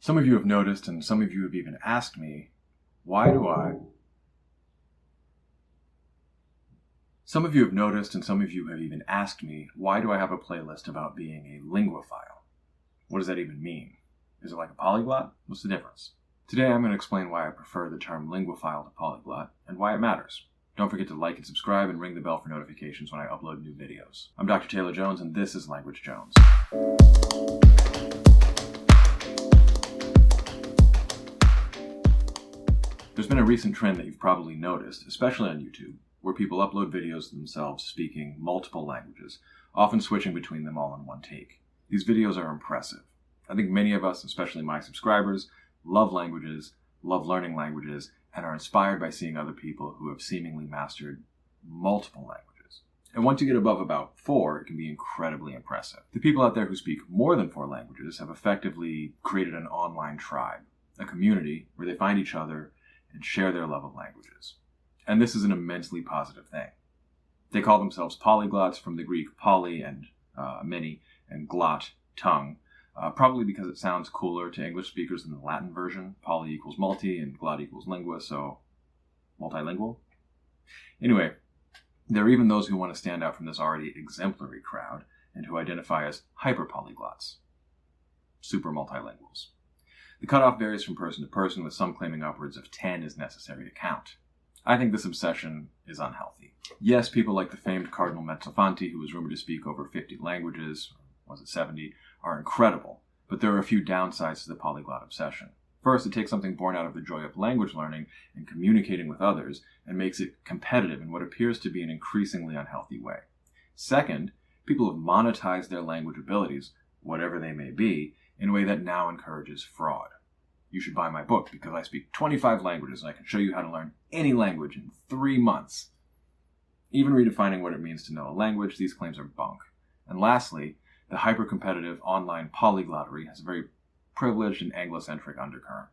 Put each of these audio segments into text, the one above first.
Some of you have noticed, and some of you have even asked me, Some of you have noticed, and some of you have even asked me, why do I have a playlist about being a linguophile? What does that even mean? Is it like a polyglot? What's the difference? Today I'm going to explain why I prefer the term linguophile to polyglot, and why it matters. Don't forget to like and subscribe and ring the bell for notifications when I upload new videos. I'm Dr. Taylor Jones, and this is Language Jones. There's been a recent trend that you've probably noticed, especially on YouTube, where people upload videos of themselves speaking multiple languages, often switching between them all in one take. These videos are impressive. I think many of us, especially my subscribers, love languages, love learning languages, and are inspired by seeing other people who have seemingly mastered multiple languages. And once you get above about 4, it can be incredibly impressive. The people out there who speak more than 4 languages have effectively created an online tribe, a community where they find each other and share their love of languages. And this is an immensely positive thing. They call themselves polyglots, from the Greek poly and many, and glot, tongue, probably because it sounds cooler to English speakers than the Latin version. Poly equals multi and glot equals lingua, so multilingual. Anyway, there are even those who want to stand out from this already exemplary crowd and who identify as hyperpolyglots, super multilinguals. The cutoff varies from person to person, with some claiming upwards of 10 is necessary to count. I think this obsession is unhealthy. Yes, people like the famed Cardinal Mezzofanti, who was rumored to speak over 50 languages, or was it 70, are incredible, but there are a few downsides to the polyglot obsession. First, it takes something born out of the joy of language learning and communicating with others and makes it competitive in what appears to be an increasingly unhealthy way. Second, people have monetized their language abilities, whatever they may be, in a way that now encourages fraud. You should buy my book because I speak 25 languages and I can show you how to learn any language in 3 months. Even redefining what it means to know a language, these claims are bunk. And lastly, the hyper-competitive online polyglottery has a very privileged and Anglo-centric undercurrent.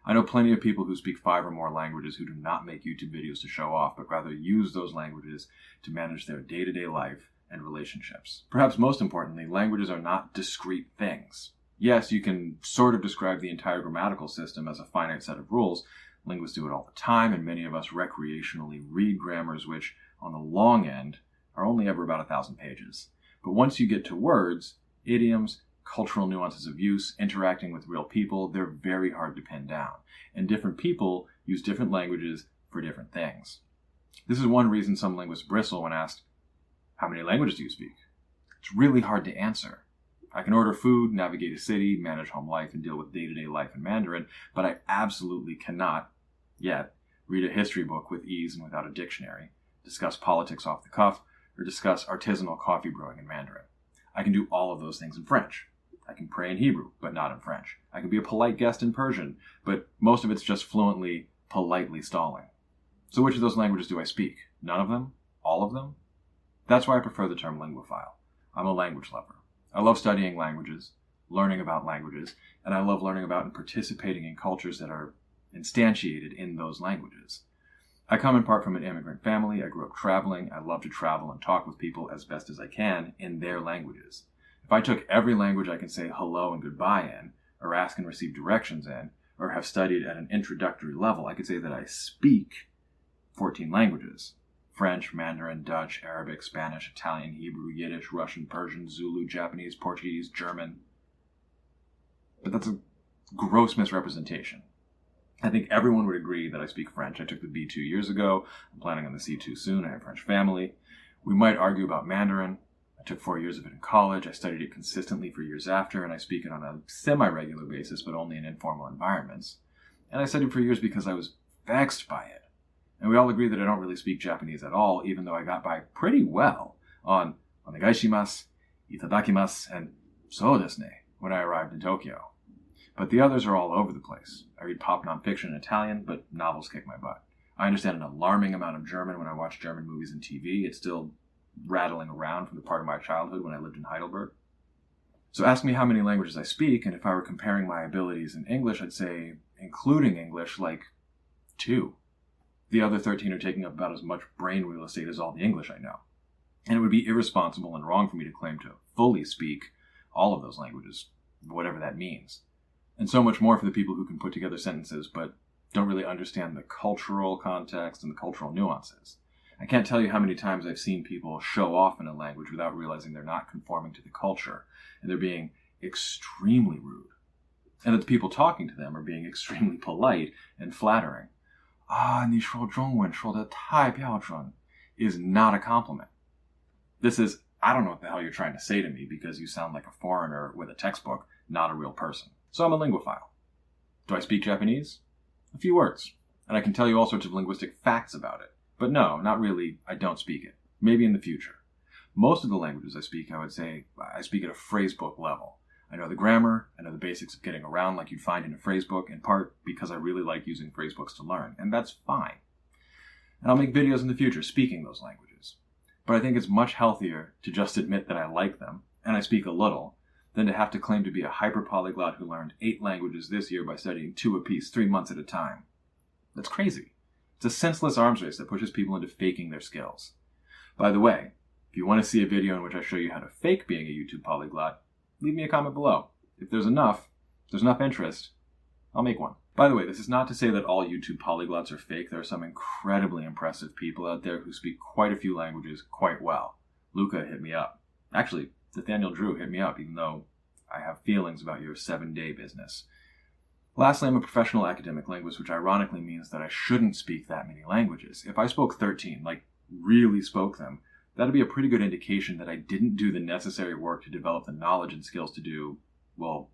I know plenty of people who speak 5 or more languages who do not make YouTube videos to show off, but rather use those languages to manage their day-to-day life and relationships. Perhaps most importantly, languages are not discrete things. Yes, you can sort of describe the entire grammatical system as a finite set of rules. Linguists do it all the time, and many of us recreationally read grammars which, on the long end, are only ever about 1,000 pages. But once you get to words, idioms, cultural nuances of use, interacting with real people, they're very hard to pin down. And different people use different languages for different things. This is one reason some linguists bristle when asked, "How many languages do you speak?" It's really hard to answer. I can order food, navigate a city, manage home life, and deal with day-to-day life in Mandarin, but I absolutely cannot, yet, read a history book with ease and without a dictionary, discuss politics off the cuff, or discuss artisanal coffee brewing in Mandarin. I can do all of those things in French. I can pray in Hebrew, but not in French. I can be a polite guest in Persian, but most of it's just fluently, politely stalling. So which of those languages do I speak? None of them? All of them? That's why I prefer the term linguophile. I'm a language lover. I love studying languages, learning about languages, and I love learning about and participating in cultures that are instantiated in those languages. I come in part from an immigrant family. I grew up traveling. I love to travel and talk with people as best as I can in their languages. If I took every language I can say hello and goodbye in, or ask and receive directions in, or have studied at an introductory level, I could say that I speak 14 languages. French, Mandarin, Dutch, Arabic, Spanish, Italian, Hebrew, Yiddish, Russian, Persian, Zulu, Japanese, Portuguese, German. But that's a gross misrepresentation. I think everyone would agree that I speak French. I took the B2 years ago. I'm planning on the C2 soon. I have a French family. We might argue about Mandarin. I took 4 years of it in college. I studied it consistently for years after, and I speak it on a semi-regular basis, but only in informal environments. And I studied for years because I was vexed by it. And we all agree that I don't really speak Japanese at all, even though I got by pretty well on onegaishimasu, itadakimasu, and so desu ne when I arrived in Tokyo. But the others are all over the place. I read pop nonfiction in Italian, but novels kick my butt. I understand an alarming amount of German when I watch German movies and TV. It's still rattling around from the part of my childhood when I lived in Heidelberg. So ask me how many languages I speak, and if I were comparing my abilities in English, I'd say, including English, like 2. The other 13 are taking up about as much brain real estate as all the English I know. And it would be irresponsible and wrong for me to claim to fully speak all of those languages, whatever that means. And so much more for the people who can put together sentences but don't really understand the cultural context and the cultural nuances. I can't tell you how many times I've seen people show off in a language without realizing they're not conforming to the culture, and they're being extremely rude. And that the people talking to them are being extremely polite and flattering. 你说中文说得太标准 is not a compliment. This is, I don't know what the hell you're trying to say to me because you sound like a foreigner with a textbook, not a real person. So I'm a linguophile. Do I speak Japanese? A few words. And I can tell you all sorts of linguistic facts about it. But no, not really, I don't speak it. Maybe in the future. Most of the languages I speak, I would say, I speak at a phrasebook level. I know the grammar, I know the basics of getting around like you'd find in a phrasebook, in part because I really like using phrasebooks to learn, and that's fine. And I'll make videos in the future speaking those languages. But I think it's much healthier to just admit that I like them, and I speak a little, than to have to claim to be a hyper-polyglot who learned 8 languages this year by studying 2 apiece, 3 months at a time. That's crazy. It's a senseless arms race that pushes people into faking their skills. By the way, if you want to see a video in which I show you how to fake being a YouTube polyglot, leave me a comment below. If there's enough interest, I'll make one. By the way, this is not to say that all YouTube polyglots are fake. There are some incredibly impressive people out there who speak quite a few languages quite well. Luca hit me up. Actually, Nathaniel Drew hit me up, even though I have feelings about your 7-day business. Lastly, I'm a professional academic linguist, which ironically means that I shouldn't speak that many languages. If I spoke 13, like really spoke them, that'd be a pretty good indication that I didn't do the necessary work to develop the knowledge and skills to do, well,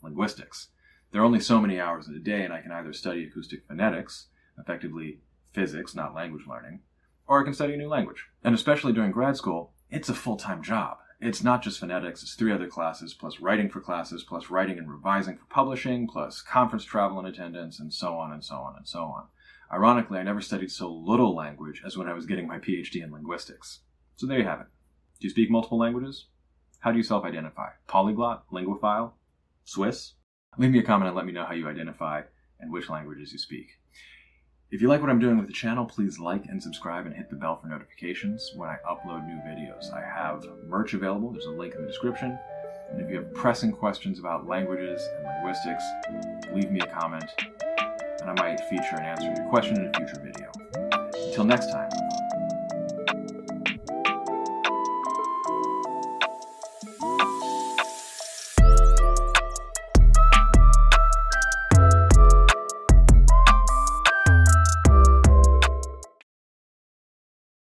linguistics. There are only so many hours in a day, and I can either study acoustic phonetics, effectively physics, not language learning, or I can study a new language. And especially during grad school, it's a full-time job. It's not just phonetics, it's 3 other classes, plus writing for classes, plus writing and revising for publishing, plus conference travel and attendance, and so on and so on and so on. Ironically, I never studied so little language as when I was getting my PhD in linguistics. So there you have it. Do you speak multiple languages? How do you self-identify? Polyglot? Linguophile? Swiss? Leave me a comment and let me know how you identify and which languages you speak. If you like what I'm doing with the channel, please like and subscribe and hit the bell for notifications when I upload new videos. I have merch available. There's a link in the description. And if you have pressing questions about languages and linguistics, leave me a comment and I might feature and answer your question in a future video. Until next time.